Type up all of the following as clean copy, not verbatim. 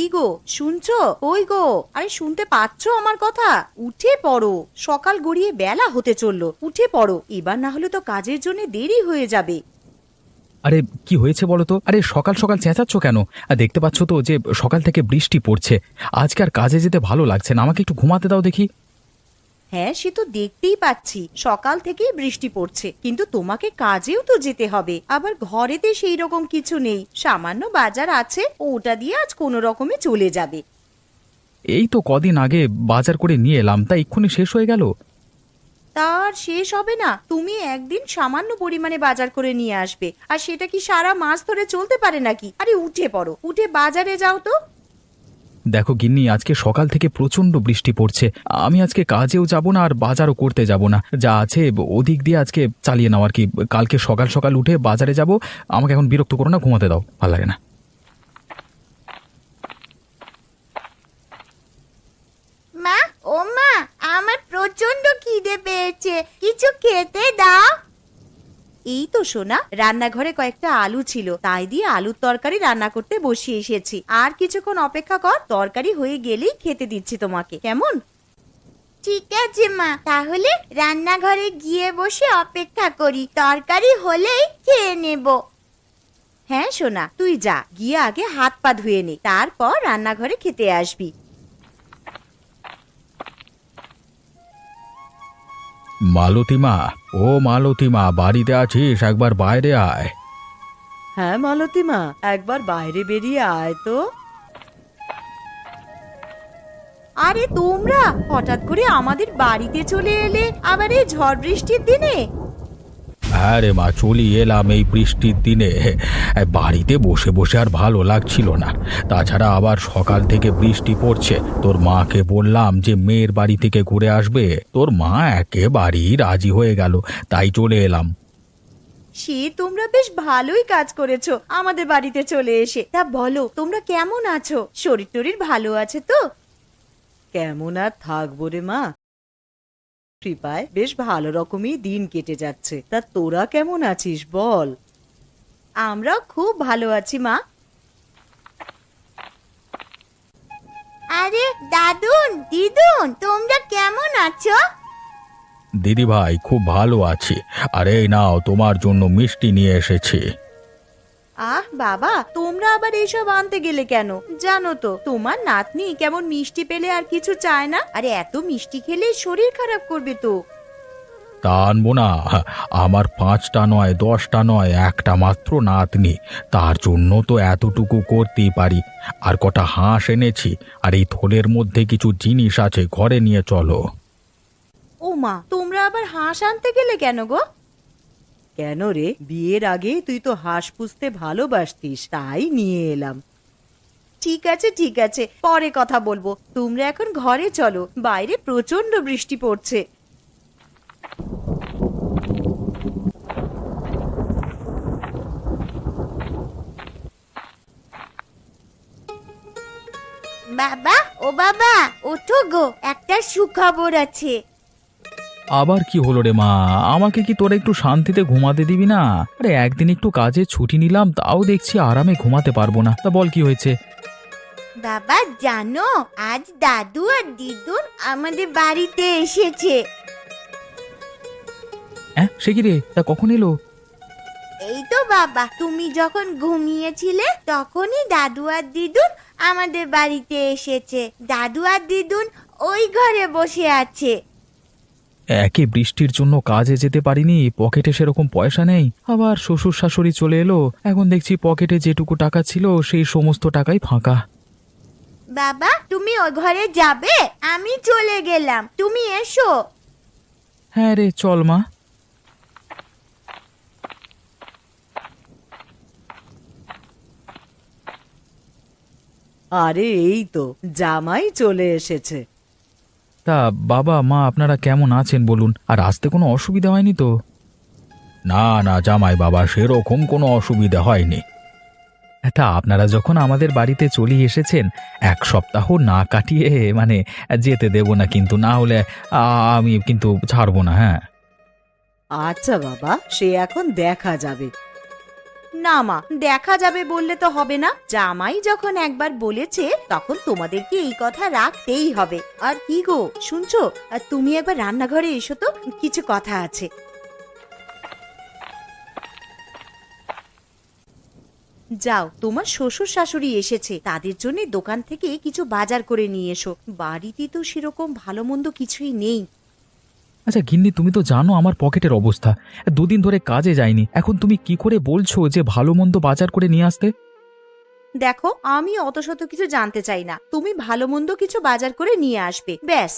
কি গো, শুনছো? ওই গো, আরে শুনতে পাচ্ছো আমার কথা? উঠে পড়ো, সকাল গড়িয়ে বেলা হতে চললো। উঠে পড়ো, এবার না হলে তো কাজের জন্য দেরি হয়ে যাবে। আরে কি হয়েছে বলো তো? আরে সকাল সকাল চেঁচাচ্ছ কেন? দেখতে পাচ্ছ তো যে সকাল থেকে বৃষ্টি পড়ছে। আজকে আর কাজে যেতে ভালো লাগছে না, আমাকে একটু ঘুমাতে দাও দেখি। হ্যাঁ, সে তো দেখতেই পাচ্ছি, সকাল থেকেই বৃষ্টি পড়ছে, কিন্তু তোমাকে কাজেও তো যেতে হবে। আবার ঘরেতে সেই রকম কিছু নেই, সামান্য বাজার আছে, ওটা দিয়ে আজ কোনো রকমে চলে যাবে। এই তো কদিন আগে বাজার করে নিয়ে এলাম, তা এক্ষুনি শেষ হয়ে গেল। তার শেষ হবে না? তুমি একদিন সামান্য পরিমাণে বাজার করে নিয়ে আসবে, আর সেটা কি সারা মাস ধরে চলতে পারে নাকি? আরে উঠে পড়ো, উঠে বাজারে যাও তো। দেখো গিন্নি, আজকে সকাল থেকে প্রচন্ড বৃষ্টি পড়ছে। আমি আজকে কাজেও যাব না আর বাজারও করতে যাব না, যা আছে ওদিক দিয়ে আজকে চালিয়ে নাও আর কি। কালকে সকাল সকাল উঠে বাজারে যাব। আমাকে এখন বিরক্ত করো না, ঘুমাতে দাও, ভালো লাগে না। মা, ও মা, আমার প্রচন্ড খিদে পেয়েছে, কিছু খেতে দাও। এই তো সোনা, রান্নাঘরে কয়েকটা আলু ছিল, তাই দিয়ে আলুর তরকারি রান্না করতে বসিয়ে এসেছি। আর কিছুক্ষণ অপেক্ষা কর, তরকারি হয়ে গেলেই খেতে দিচ্ছি তোমাকে, কেমন? ঠিক আছে মা, তাহলে রান্নাঘরে গিয়ে বসে অপেক্ষা করি, তরকারি হলেই খেয়ে নেব। হ্যাঁ সোনা, তুই যা, গিয়ে আগে হাত পা ধুয়ে নে, তারপর রান্নাঘরে খেতে আসবি। মালতীমা, ও মালতীমা, বাড়িতে আছিস? একবার বাইরে আয়। হ্যাঁ মালতীমা, একবার বাইরে বেরিয়ে আয় তো। আরে তোমরা হঠাৎ করে আমাদের বাড়িতে চলে এলে, আবার এই ঝড় বৃষ্টির দিনে? হ্যাঁ রে মা, চলি এলাম এই বৃষ্টির দিনে। বাড়িতে বসে বসে আর ভালো লাগছিল না, তাছাড়া আবার সকাল থেকে বৃষ্টি পড়ছে। তোর মাকে বললাম যে মেয়ের বাড়ি থেকে ঘুরে আসবে, তোর মা একেবারেই রাজি হয়ে গেল, তাই চলে এলাম। সে তোমরা বেশ ভালোই কাজ করেছো আমাদের বাড়িতে চলে এসে। তা বলো, তোমরা কেমন আছো? শরীর টরীর ভালো আছে তো? কেমন আর থাকবো রে মা, কৃপায় বেশ ভালো রকমই দিন কেটে যাচ্ছে। তা তোরা কেমন আছিস বল? আমরাও খুব ভালো আছি মা। আরে দাদুন, দিদুন, তোমরা কেমন আছো? দিদি ভাই, খুব ভালো আছি। আর এই নাও, তোমার জন্য মিষ্টি নিয়ে এসেছি। আহ বাবা, তোমরা আবার এইসব আনতে গেলে কেন? জানো তো তোমার নাতনি কেমন মিষ্টি পেলে আর কিছু চায় না, আরে এত মিষ্টি খেলে শরীর খারাপ করবে তো। তা আনবো না? আমার 5টা নয়, 10টা নয়, একটা মাত্র নাতনি, তার জন্য তো এতটুকু করতেই পারি। আর কটা হাঁস এনেছি, আর এই থলের মধ্যে কিছু জিনিস আছে, ঘরে নিয়ে চলো। ও মা, তোমরা আবার হাঁস আনতে গেলে কেন গো? কেন রে, বিয়ের আগে তুই তো হাঁস পুষতে ভালোবাসতিস, তাই নিয়ে এলাম। ঠিক আছে ঠিক আছে, পরে কথা বলবো, তোমরা এখন ঘরে চলো, বাইরে প্রচন্ড বৃষ্টি পড়ছে। বাবা, ও বাবা, ওঠো গো, একটা সুখবর আছে। আবার কি হলো রে মা? আমাকে কি তোরা একটু শান্তিতে ঘুমাতে দিবি না? আরে একদিন একটু কাজে ছুটি নিলাম, তাও দেখছি আরামে ঘুমাতে পারবো না। তা বল কি হয়েছে? বাবা জানো, আজ দাদু আর দিদুন আমাদের বাড়িতে এসেছে। হ্যাঁ, সে কি রে? তা কখন এলো? এই তো বাবা, তুমি যখন ঘুমিয়েছিলে তখনই দাদু আর দিদুন আমাদের বাড়িতে এসেছে। দাদু আর দিদুন ওই ঘরে বসে আছে। একে বৃষ্টির জন্য কাজে যেতে পারিনি, পকেটে সেরকম পয়সা নেই, আবার শ্বশুর শাশুড়ি চলে এলো, এখন দেখছি পকেটে যেটুকু টাকা ছিল সেই সমস্ত টাকাই ফাঁকা। বাবা, তুমি ওই ঘরে যাবে? আমি চলে গেলাম, তুমি এসো। হ্যাঁ রে, চল মা। আরে এই তো জামাই চলে এসেছে। তা বাবা মা আপনারা কেমন আছেন বলুন? আর আসতে কোনো অসুবিধা হয়নি তো? না না জামাই বাবা, সেরকম কোনো অসুবিধা হয়নি। তা আপনারা যখন আমাদের বাড়িতে চলে এসেছেন, 1 সপ্তাহ না কাটিয়ে মানে যেতে দেব না, কিন্তু না হলে আমি কিন্তু ছাড়বো না। হ্যাঁ, আচ্ছা বাবা, সে এখন দেখা যাবে। না মা, দেখা যাবে বললে তো হবে না। জামাই যখন একবার বলেছে তখন তোমাদেরকে এই কথা রাখতেই হবে। আর কি গো শুনছো, তুমি একবার রান্নাঘরে এসো তো, কিছু কথা আছে। যাও, তোমার শ্বশুর শাশুড়ি এসেছে, তাদের জন্য দোকান থেকে কিছু বাজার করে নিয়ে এসো। বাড়িতে তো সেরকম ভালো মন্দ কিছুই নেই। আচ্ছা গিন্নি, তুমি তো জানো আমার পকেটের অবস্থা, দুদিন ধরে কাজে যাইনি। এখন তুমি কি করে বলছো যে ভালো মন্দ বাজার করে নিয়ে আসতে? দেখো, আমি অত শত কিছু জানতে চাই না, তুমি ভালো মন্দ কিছু বাজার করে নিয়ে আসবে, ব্যাস।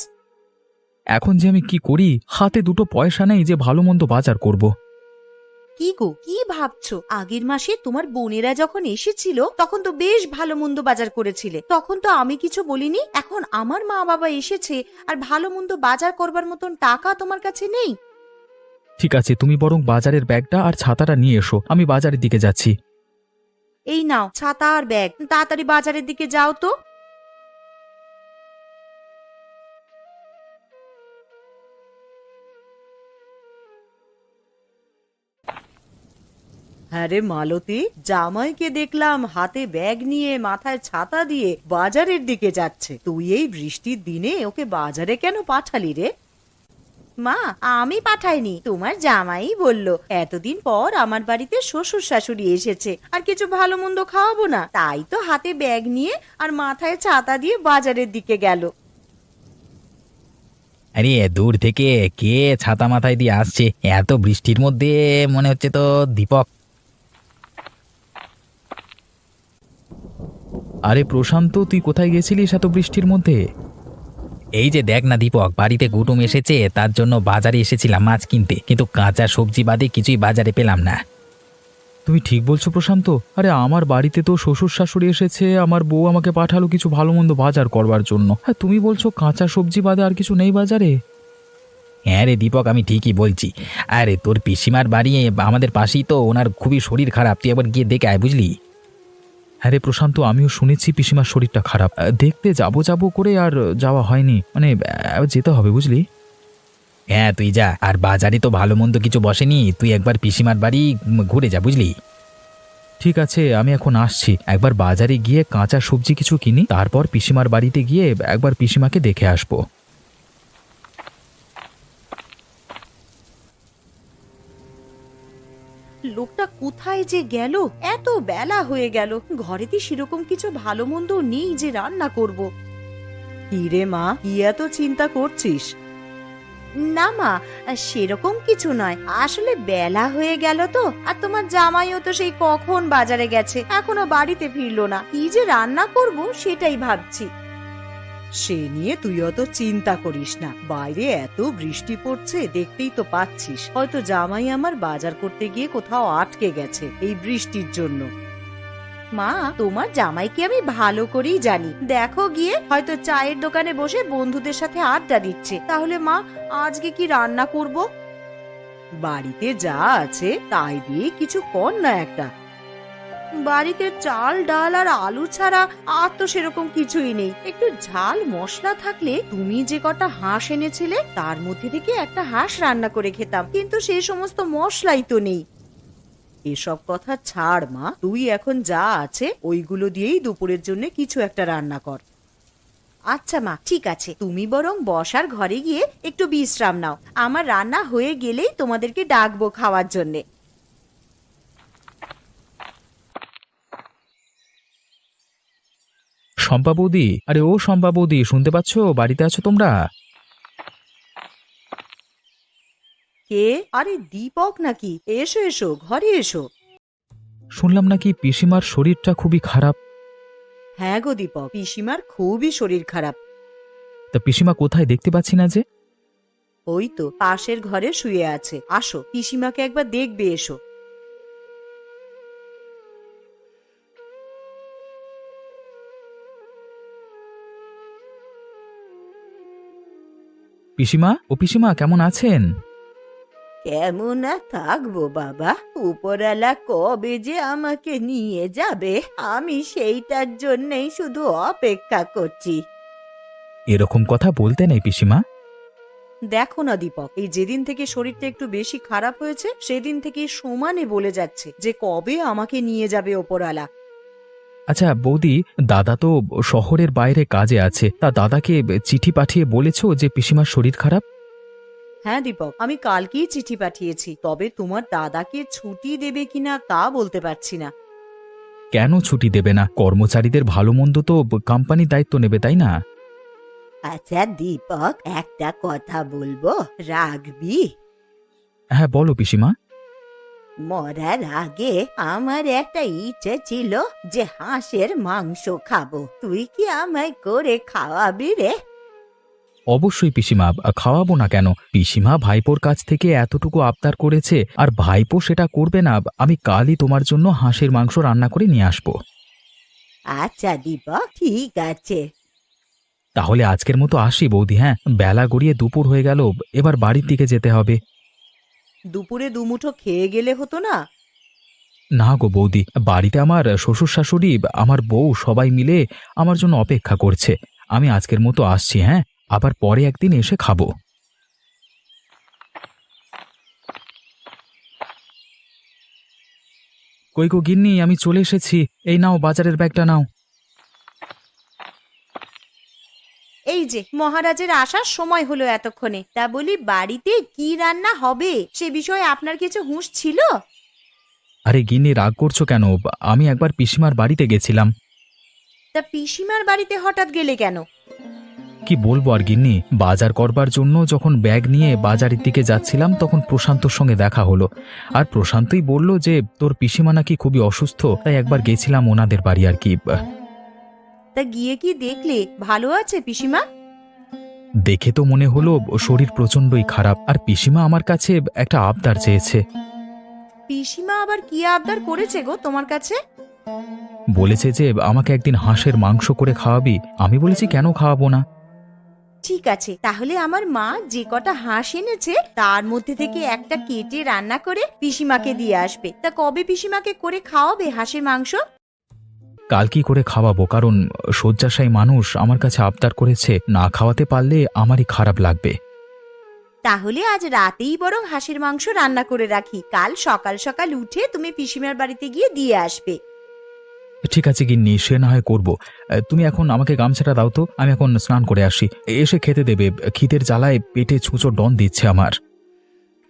এখন যে আমি কি করি, হাতে দুটো পয়সা নেই যে ভালো মন্দ বাজার করব। কি গো, কি ভাবছো? আগের মাসে তোমার বোনেরা যখন এসেছিল তখন তো বেশ ভালো মন্দ বাজার করেছিলে, তখন তো আমি কিছু বলিনি। এখন আমার মা বাবা এসেছে আর ভালো মন্দ বাজার করবার মতন টাকা তোমার কাছে নেই। ঠিক আছে, তুমি বরং বাজারের ব্যাগটা আর ছাতাটা নিয়ে এসো, আমি বাজারের দিকে যাচ্ছি। এই নাও ছাতা আর ব্যাগ, তাড়াতাড়ি বাজারের দিকে যাও তো। হ্যাঁ রে মালতী, জামাইকে দেখলাম হাতে ব্যাগ নিয়ে মাথায় ছাতা দিয়ে বাজারের দিকে যাচ্ছে। তুই এই বৃষ্টির দিনে ওকে বাজারে কেন পাঠালি রে? মা, আমি পাঠাইনি, তোমার জামাই বলল এতদিন পর আমার বাড়িতে শ্বশুর শাশুড়ি এসেছে, আর কিছু ভালো মন্দ খাওয়াবো না, তাই তো হাতে ব্যাগ নিয়ে আর মাথায় ছাতা দিয়ে বাজারের দিকে গেল। আরে দূর থেকে কে ছাতা মাথায় দিয়ে আসছে এত বৃষ্টির মধ্যে? মনে হচ্ছে তো দীপক। আরে প্রশান্ত, তুই কোথায় গেছিলিস এত বৃষ্টির মধ্যে? এই যে দেখ না দীপক, বাড়িতে কুটুম এসেছে, তার জন্য বাজারে এসেছিলাম মাছ কিনতে, কিন্তু কাঁচা সবজি বাদে কিছুই বাজারে পেলাম না। তুমি ঠিক বলছো প্রশান্ত। আরে আমার বাড়িতে তো শ্বশুর শাশুড়ি এসেছে, আমার বউ আমাকে পাঠালো কিছু ভালো মন্দ বাজার করবার জন্য। হ্যাঁ, তুমি বলছো কাঁচা সবজি বাদে আর কিছু নেই বাজারে? হ্যাঁ রে দীপক, আমি ঠিকই বলছি। আরে তোর পিসিমার বাড়ি আমাদের পাশেই তো, ওনার খুবই শরীর খারাপ, তুই একবার গিয়ে দেখে আয়, বুঝলি? হ্যাঁ রে প্রশান্ত, আমিও শুনেছি পিসিমার শরীরটা খারাপ। দেখতে যাবো যাবো করে আর যাওয়া হয়নি, মানে যেতে হবে বুঝলি। হ্যাঁ তুই যা, আর বাজারে তো ভালো মন্দ কিছু বসেনি, তুই একবার পিসিমার বাড়ি ঘুরে যা, বুঝলি? ঠিক আছে, আমি এখন আসছি। একবার বাজারে গিয়ে কাঁচা সবজি কিছু কিনি, তারপর পিসিমার বাড়িতে গিয়ে একবার পিসিমাকে দেখে আসবো। লোকটা কোথায় যে গেল? এত বেলা হয়ে গেল, ঘরেতে সেরকম কিছু ভালো মন্দ নেই যে রান্না করব। কি রে মা, কি এত চিন্তা করছিস? না মা, সেরকম কিছু নয়, আসলে বেলা হয়ে গেল তো, আর তোমার জামাইও তো সেই কখন বাজারে গেছে, এখনো বাড়িতে ফিরলো না। কি যে রান্না করব সেটাই ভাবছি। সে নিয়ে তুই অত চিন্তা করিস না, বাইরে এত বৃষ্টি পড়ছে দেখতেই তো পাচ্ছিস, হয়তো জামাই আমার বাজার করতে গিয়ে কোথাও আটকে গেছে এই বৃষ্টির জন্য। মা, তোমার জামাইকে আমি ভালো করেই জানি, দেখো গিয়ে হয়তো চায়ের দোকানে বসে বন্ধুদের সাথে আড্ডা দিচ্ছে। তাহলে মা, আজকে কি রান্না করব? বাড়িতে যা আছে তাই দিয়ে কিছু কর না একটা। বাড়িতে চাল ডাল আর আলু ছাড়া আর তো সেরকম কিছুই নেই। একটু ঝাল মশলা থাকলে, তুমি যে কটা হাঁস এনেছিলে তার মধ্যে থেকে একটা হাঁস রান্না করে খেতাম, কিন্তু সেই সমস্ত মশলাই তো নেই। এসব কথা ছাড় মা, তুই এখন যা আছে ওইগুলো দিয়েই দুপুরের জন্য কিছু একটা রান্না কর। আচ্ছা মা, ঠিক আছে, তুমি বরং বসার ঘরে গিয়ে একটু বিশ্রাম নাও, আমার রান্না হয়ে গেলেই তোমাদেরকে ডাকবো খাওয়ার জন্যে। শম্পা বৌদি, আরে ও শম্পা বৌদি, শুনতে পাচ্ছো? বাড়িতে আছো তোমরা? কে? আরে দীপক নাকি? এসো এসো, ঘরে এসো। শুনলাম নাকি পিসিমার শরীরটা খুবই খারাপ। হ্যাঁ গো দীপক, পিসিমার খুবই শরীর খারাপ। তা পিসিমা কোথায়, দেখতে পাচ্ছি না যে? ওই তো পাশের ঘরে শুয়ে আছে, আসো পিসিমাকে একবার দেখবে এসো। পিসিমা, ও পিসিমা, কেমন আছেন? কেমন আর থাকবো বাবা, উপরওয়ালা কবে যে আমাকে নিয়ে যাবে আমি সেইটার জন্যই শুধু অপেক্ষা করছি। এরকম কথা বলতে নেই পিসিমা। দেখো না দীপক, এই যেদিন থেকে শরীরটা একটু বেশি খারাপ হয়েছে সেদিন থেকে সমানে বলে যাচ্ছে যে কবে আমাকে নিয়ে যাবে ওপরওয়ালা। আচ্ছা বৌদি, দাদা তো শহরের বাইরে কাজে আছে, তা দাদাকে চিঠি পাঠিয়ে বলেছো যে পিসিমার শরীর খারাপ? হ্যাঁ দীপক, আমি কালকেই চিঠি পাঠিয়েছি, তবে তোমার দাদাকে ছুটি দেবে কিনা তা বলতে পারছি না। কেন ছুটি দেবে না? কর্মচারীদের ভালো মন্দ তো কোম্পানি দায়িত্ব নেবে, তাই না? আচ্ছা দীপক, একটা কথা বলবো, রাখবি? হ্যাঁ বলো পিসিমা। মরার আগে আমার একটা ইচ্ছে ছিল যে হাঁসের মাংস খাবো, তুই কি আমায় করে খাওয়াবি রে? অবশ্যই পিসিমা, খাওয়াবো না কেন? পিসিমা ভাইপোর কাছ থেকে এতটুকু আবদার করেছে, আর ভাইপো সেটা করবে না? আমি কালই তোমার জন্য হাঁসের মাংস রান্না করে নিয়ে আসবো। আচ্ছা দীপক, ঠিক আছে। তাহলে আজকের মতো আসি বৌদি। হ্যাঁ, বেলা গড়িয়ে দুপুর হয়ে গেল, এবার বাড়ির দিকে যেতে হবে। দুপুরে দুমুঠো খেয়ে গেলে হতো না? না গো বৌদি, বাড়িতে আমার শ্বশুর শাশুড়ি, আমার বউ সবাই মিলে আমার জন্য অপেক্ষা করছে। আমি আজকের মতো আসছি। হ্যাঁ, আবার পরে একদিন এসে খাবো। কই গো গিন্নি, আমি চলে এসেছি। এই নাও বাজারের ব্যাগটা নাও। এই যে মহারাজের আসার সময় হলো এতক্ষণে, তা বলি বাড়িতে কি রান্না হবে সে বিষয়ে আপনার কিছু হুঁশ ছিল? আরে গিন্নি, রাগ করছো কেন? আমি একবার পিসিমার বাড়িতে গেছিলাম। তা পিসিমার বাড়িতে হঠাৎ গেলে কেন? কি বলবো আর গিন্নি, বাজার করবার জন্য যখন ব্যাগ নিয়ে বাজারের দিকে যাচ্ছিলাম তখন প্রশান্তর সঙ্গে দেখা হলো। আর প্রশান্তই বলল যে তোর পিসিমা নাকি খুবই অসুস্থ, তাই একবার গেছিলাম ওনাদের বাড়ি আর কি। তা গিয়ে কি দেখলে ভালো আছে পিসিমা? দেখে তো মনে হলো শরীর প্রচণ্ডই খারাপ, আর পিসিমা আমার কাছে একটা আবদার চেয়েছে। পিসিমা আবার কি আবদার করেছে গো তোমার কাছে? বলেছে যে আমাকে একদিন হাঁসের মাংস করে খাওয়াবি। আমি বলেছি কেন খাওয়াবো না। ঠিক আছে, তাহলে আমার মা যে কটা হাঁস এনেছে তার মধ্যে থেকে একটা কেটে রান্না করে পিসিমাকে দিয়ে আসবে। তা কবে পিসিমাকে করে খাওয়াবে হাঁসের মাংস? কাল কি করে খাওয়াবো, কারণ শয্যাশায়ী মানুষ আমার কাছে আবদার করেছে, না খাওয়াতে পারলে আমারই খারাপ লাগবে। তাহলে আজ রাতেই বরং হাঁসের মাংস রান্না করে রাখি, কাল সকাল সকাল উঠে তুমি পিসিমার বাড়িতে গিয়ে দিয়ে আসবে। ঠিক আছে গিন্নি, সে না হয় করবো। তুমি এখন আমাকে গামছাটা দাও তো, আমি এখন স্নান করে আসি। এসে খেতে দেবে, খিদের জ্বালায় পেটে ছুঁচো ডন দিচ্ছে আমার।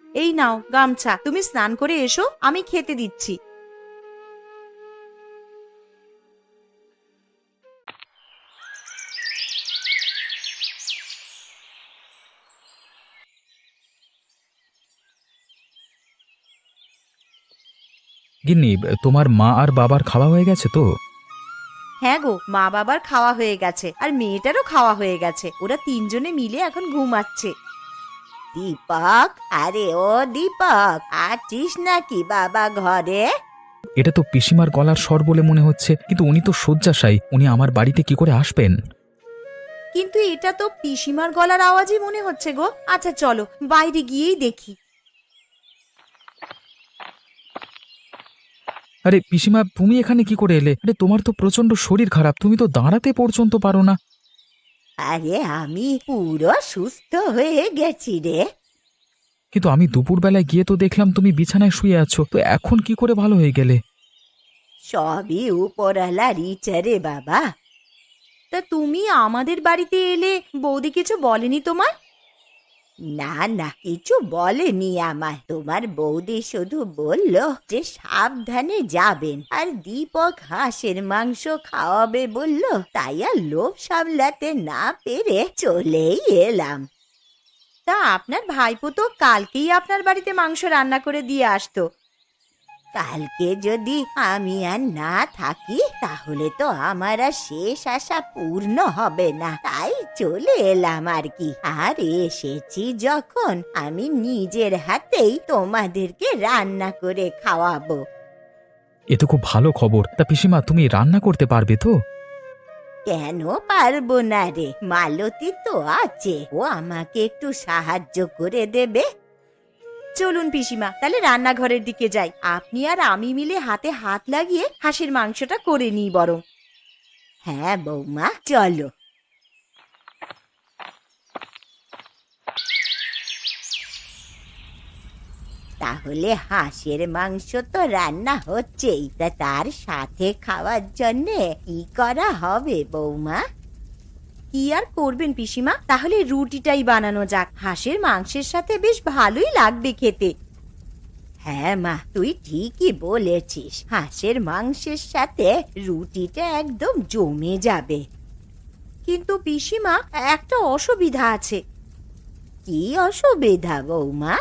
এই নাও গামছা, তুমি স্নান করে এসো, আমি খেতে দিচ্ছি। গিন্নি, তোমার মা আর বাবার খাওয়া হয়ে গেছে তো? হ্যাঁ গো, মা বাবার খাওয়া হয়ে গেছে, আর মেয়েটারও খাওয়া হয়ে গেছে। ওরা তিনজনে মিলে এখন ঘুমাচ্ছে। দীপক, আরে ও দীপক, আছিস নাকি বাবা ঘরে? এটা তো পিসিমার গলার স্বর বলে মনে হচ্ছে, কিন্তু উনি তো শয্যাশায়ী, উনি আমার বাড়িতে কি করে আসবেন? কিন্তু এটা তো পিসিমার গলার আওয়াজই মনে হচ্ছে গো। আচ্ছা চলো বাইরে গিয়েই দেখি। আরে পিসিমা, তুমি এখানে কি করে এলে? আরে তোমার তো প্রচন্ড শরীর খারাপ, তুমি তো দাঁড়াতে পর্যন্ত পারো না। আরে আমি পুরো সুস্থ হয়ে গেছি রে। কিন্তু আমি দুপুরবেলায় গিয়ে তো দেখলাম তুমি বিছানায় শুয়ে আছো, তো এখন কি করে ভালো হয়ে গেলে? সবই উপরওয়ালার ইচ্ছা রে বাবা। তা তুমি আমাদের বাড়িতে এলে বৌদি কিছু বলেনি তোমার? না না, কিছু বলেনি আমায়। তোমার বৌদি শুধু বলল যে সাবধানে যাবেন, আর দীপক হাঁসের মাংস খাওয়াবে বলল, তাই আর লোভ সামলাতে না পেরে চলেই এলাম। তা আপনার ভাইপো তো কালকেই আপনার বাড়িতে মাংস রান্না করে দিয়ে আসতো। কালকে যদি আমি আর না থাকি তাহলে তো আমার আর শেষ আশা পূর্ণ হবে না, তাই চলে এলাম আর কি। আর এসেছি যখন, আমি নিজের হাতেই তোমাদেরকে রান্না করে খাওয়াবো। এ তো খুব ভালো খবর। তা পিসিমা, তুমি রান্না করতে পারবে তো? কেন পারবো না রে, মালতী তো আছে, ও আমাকে একটু সাহায্য করে দেবে। চলুন পিসিমা, তাহলে রান্নাঘরের দিকে যাই, আপনি আর আমি মিলে হাতে হাত লাগিয়ে হাঁসের মাংসটা করে নিই বরং। হ্যাঁ বৌমা, চলো। তাহলে হাঁসের মাংস তো রান্না হচ্ছেই, তা তার সাথে খাওয়ার জন্যে কি করা হবে বৌমা? কি আর করবেন পিসিমা, তাহলে রুটিটাই বানানো যাক। হাঁসের মাংসের সাথে বেশ ভালোই লাগবে খেতে। হ্যাঁ মা, তুই ঠিকই বলেছিস, হাঁসের মাংসের সাথে রুটিটা একদম জমে যাবে। কিন্তু পিসিমা, একটা অসুবিধা আছে। কি অসুবিধা বৌমা?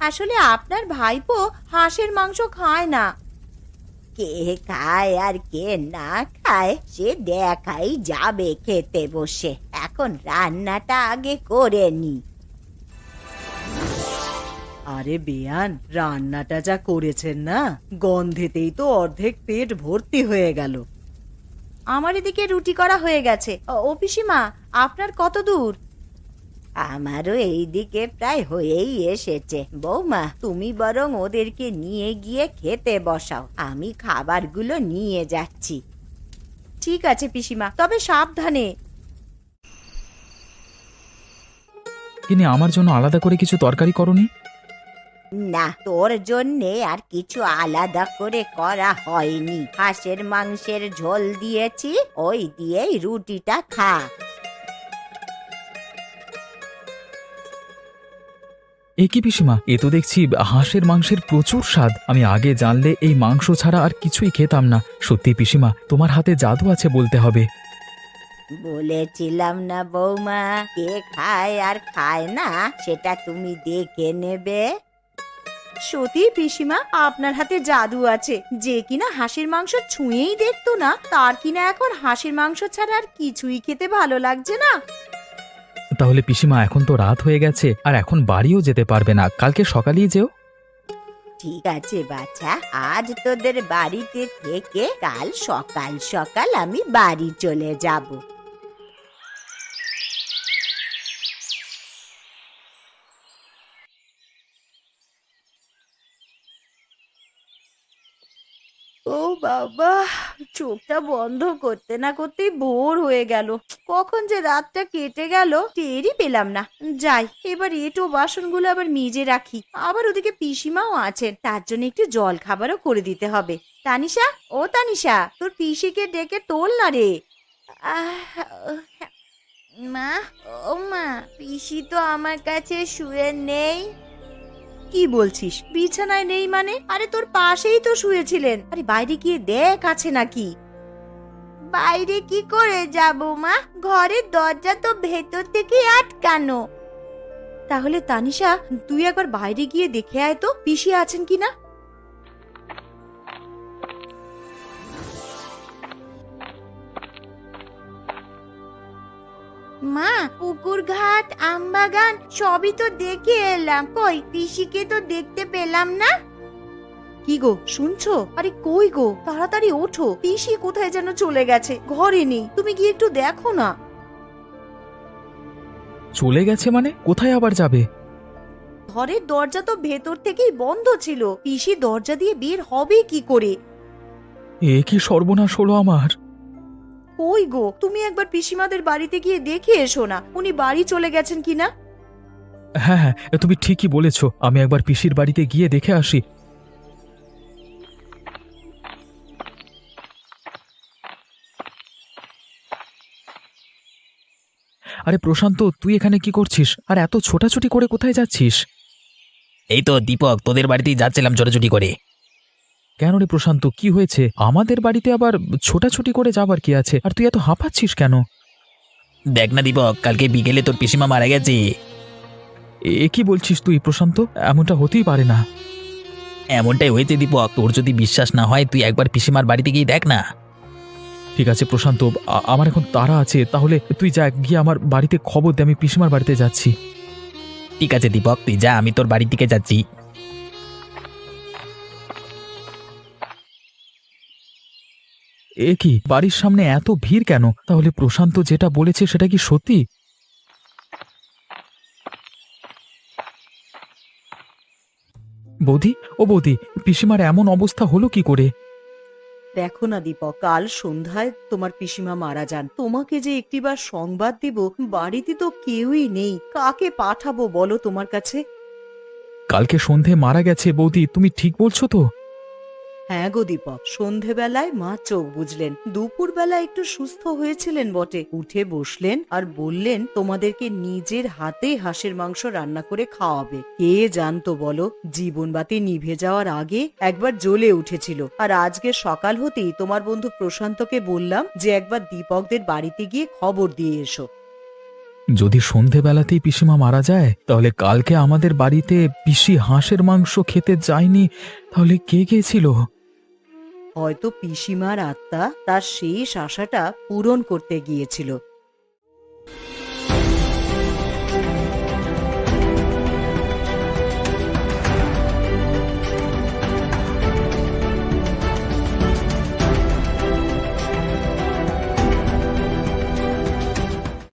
আসলে আপনার ভাইপো হাঁসের মাংস খায় না। কে খায় আর কে না খায় সে দেখাই যাবে খেতে বসে। এখন রান্নাটা আগে করে নি। আরে বেয়ান, রান্নাটা যা করেছেন না, গন্ধেতেই তো অর্ধেক পেট ভর্তি হয়ে গেল। আমার এদিকে রুটি করা হয়ে গেছে। ও পিসিমা, আপনার কত দূর? আমারও এইদিকে প্রায় হয়েই এসেছে। বৌমা, তুমি বরং ওদেরকে নিয়ে গিয়ে খেতে বসাও, আমি খাবারগুলো নিয়ে যাচ্ছি। ঠিক আছে পিসিমা, তবে সাবধানে। কিন্তু আমার জন্য আলাদা করে কিছু তরকারি করনি? না, তোর জন্যে আর কিছু আলাদা করে করা হয়নি। হাঁসের মাংসের ঝোল দিয়েছি, ওই দিয়েই রুটিটা খা। এ কি পিসিমা, এ তো দেখছি হাঁসের মাংসের প্রচুর স্বাদ। আমি আগে জানলে এই মাংস ছাড়া আর কিছুই খেতাম না। সত্যি পিসিমা, তোমার হাতে জাদু আছে বলতে হবে। বলেছিলাম না বৌমা, কে খায় আর খায় না সেটা তুমি দেখে নেবে। সত্যি পিসিমা, আপনার হাতে জাদু আছে। যে কিনা হাঁসের মাংস ছুঁয়েই দেখতো না, তার কিনা এখন হাঁসের মাংস ছাড়া আর কিছুই খেতে ভালো লাগছে না। তাহলে পিসিমা, এখন তো রাত হয়ে গেছে, আর এখন বাড়িও যেতে পারবে না, কালকে সকালেই যেও। ঠিক আছে বাছা, আজ তোদের বাড়িতে থেকে কাল সকাল সকাল আমি বাড়ি চলে যাব। ও বাবা, চোখটা বন্ধ করতে না করতেই ভোর হয়ে গেল। কখন যে রাতটা কেটে গেল টেরই পেলাম না। যাই, এবার এঁটো বাসনগুলো আবার মেজে রাখি। আবার ওদিকে পিসিমাও আছেন, তার জন্য একটু জল খাবারও করে দিতে হবে। তানিশা, ও তানিশা, তোর পিসিকে ডেকে তোল না রে। মা, ও মা, পিসি তো আমার কাছে শুয়ে নেই। কি বলছিস? বিছানায় নেই মানে? আরে তোর পাশেই তো শুয়েছিলেন। আরে বাইরে গিয়ে দেখ আছে নাকি। বাইরে কি করে যাব মা, ঘরের দরজা তো ভেতর থেকে আটকানো। তাহলে তানিশা, তুই একবার বাইরে গিয়ে দেখে আয় তো পিসি আছেন কিনা। মা, পুকুর ঘাট আমবাগান সবই তো দেখে এলাম, কই পিসিকে তো দেখতে পেলাম না। কি গো, শুনছো? আরে কই গো, তাড়াতাড়ি ওঠো, পিসি কোথায় যেন চলে গেছে, ঘরে নেই। তুমি গিয়ে একটু দেখো না। চলে গেছে মানে? কোথায় আবার যাবে? ঘরের দরজা তো ভেতর থেকেই বন্ধ ছিল, পিসি দরজা দিয়ে বের হবে কি করে? এ কি সর্বনাশ হলো আমার! কই গো, তুমি একবার পিসিমাদের বাড়িতে গিয়ে দেখে এসো না, উনি বাড়ি চলে গেছেন কিনা। হ্যাঁ হ্যাঁ, তুমি ঠিকই বলেছ, আমি একবার পিসির বাড়িতে গিয়ে দেখে আসি। আরে প্রশান্ত, তুই এখানে কি করছিস? আর এত ছোটাছুটি করে কোথায় যাচ্ছিস? এই তো দীপক, তোদের বাড়িতেই যাচ্ছিলাম ছোটাছুটি করে। কেন রে প্রশান্ত, কি হয়েছে? আমাদের বাড়িতে আবার ছোটাছুটি করে যাবার কি আছে? আর তুই এত হাঁপাচ্ছিস কেন? দেখ না দীপক, কালকে বিকেলে তোর পিসিমা মারা গেছে। এ কি বলছিস তুই প্রশান্ত? এমনটা হতেই পারে না। এমনটাই হয়েছে দীপক, তোর যদি বিশ্বাস না হয় তুই একবার পিসিমার বাড়িতে গিয়ে দেখ না। ঠিক আছে প্রশান্ত, আমার এখন তাড়া আছে, তাহলে তুই যা, গিয়ে আমার বাড়িতে খবর দে, আমি পিসিমার বাড়িতে যাচ্ছি। ঠিক আছে দীপক, তুই যা, আমি তোর বাড়ির দিকে যাচ্ছি। এ কি, বাড়ির সামনে এত ভিড় কেন? তাহলে প্রশান্ত যেটা বলেছে সেটা কি সত্যি? বৌদি, ও বৌদি, পিসিমার এমন অবস্থা হলো কি করে? দেখো না দীপক, কাল সন্ধ্যায় তোমার পিসিমা মারা যান। তোমাকে যে একটিবার সংবাদ দিব, বাড়িতে তো কেউই নেই, কাকে পাঠাবো বলো তোমার কাছে? কালকে সন্ধে মারা গেছে বৌদি, তুমি ঠিক বলছো তো? হ্যাঁ গো দীপক, সন্ধেবেলায় মা চোখ বুঝলেন, দুপুরবেলা একটু সুস্থ হয়েছিলেন বটে, উঠে বসলেন আর বললেন তোমাদেরকে নিজের হাতে হাঁসের মাংস রান্না করে খাওয়াবে। কে জানতো বলো, জীবনবাতি নিভে যাওয়ার আগে একবার জ্বলে উঠেছিল। আর আজকে সকাল হতেই তোমার বন্ধু প্রশান্তকে বললাম যে একবার দীপকদের বাড়িতে গিয়ে খবর দিয়ে এসো। যদি সন্ধেবেলাতেই পিসিমা মারা যায়, তাহলে কালকে আমাদের বাড়িতে পিসি হাঁসের মাংস খেতে যায়নি, তাহলে কে গিয়েছিল? হয়তো পিসিমার আত্মা তার শেষ আশাটা পূরণ করতে গিয়েছিল।